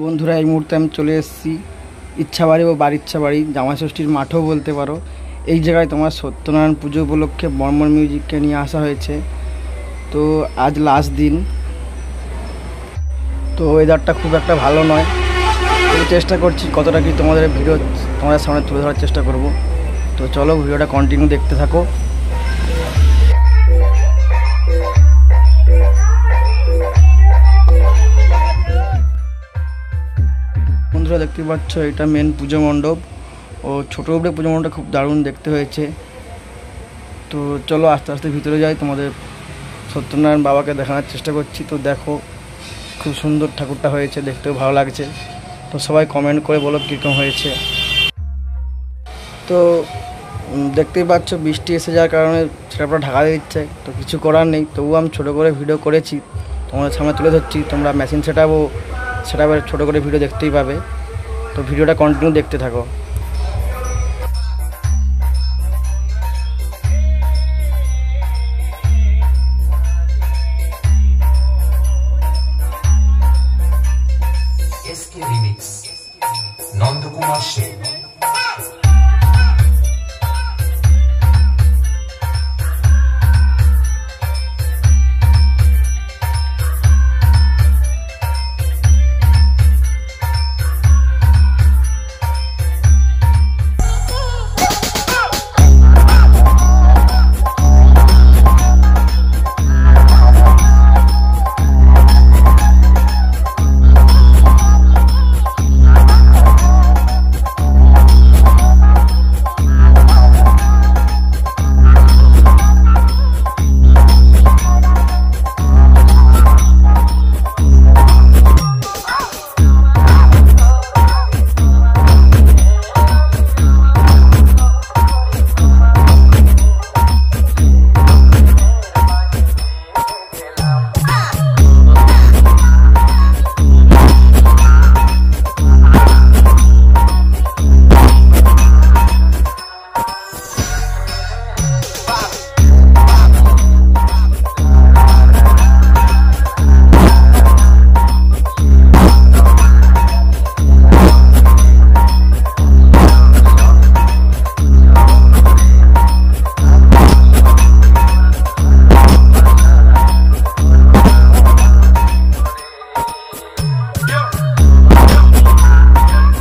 বন্ধুরা এই মুহূর্তে আমি চলে এসেছি ইচ্ছাবাড়ি ও বাড়িচ্ছাবাড়ি জামাই ষষ্ঠীর মাঠও বলতে পারো। এই জায়গায় তোমার সত্যনারায়ণ পুজো উপলক্ষে মর্মর মিউজিককে নিয়ে আসা হয়েছে। তো আজ লাস্ট দিন, তো ওয়েদারটা খুব একটা ভালো নয়। তো চেষ্টা করছি কতটা কি তোমাদের ভিডিও তোমাদের সামনে তুলে ধরার চেষ্টা করব। তো চলো ভিডিওটা কন্টিনিউ দেখতে থাকো। বন্ধুরা দেখতে পাচ্ছ এটা মেন পুজো মণ্ডপ ও ছোটো উপরে পুজো মণ্ডপটা খুব দারুণ দেখতে হয়েছে। তো চলো আস্তে আস্তে ভিতরে যাই, তোমাদের সত্যনারায়ণ বাবাকে দেখানোর চেষ্টা করছি। তো দেখো খুব সুন্দর ঠাকুরটা হয়েছে, দেখতেও ভালো লাগছে। তো সবাই কমেন্ট করে বলো কীরকম হয়েছে। তো দেখতেই পাচ্ছ বৃষ্টি এসে যাওয়ার কারণে সেটা পুরো ঢাকা দিচ্ছে, তো কিছু করার নেই। তবুও আমি ছোটো করে ভিডিও করেছি, তোমাদের সামনে তুলে ধরছি। তোমরা মেশিন সেটআপের ছোটো করে ভিডিও দেখতেই পাবে। তো ভিডিওটা কন্টিনিউ দেখতে থাকো।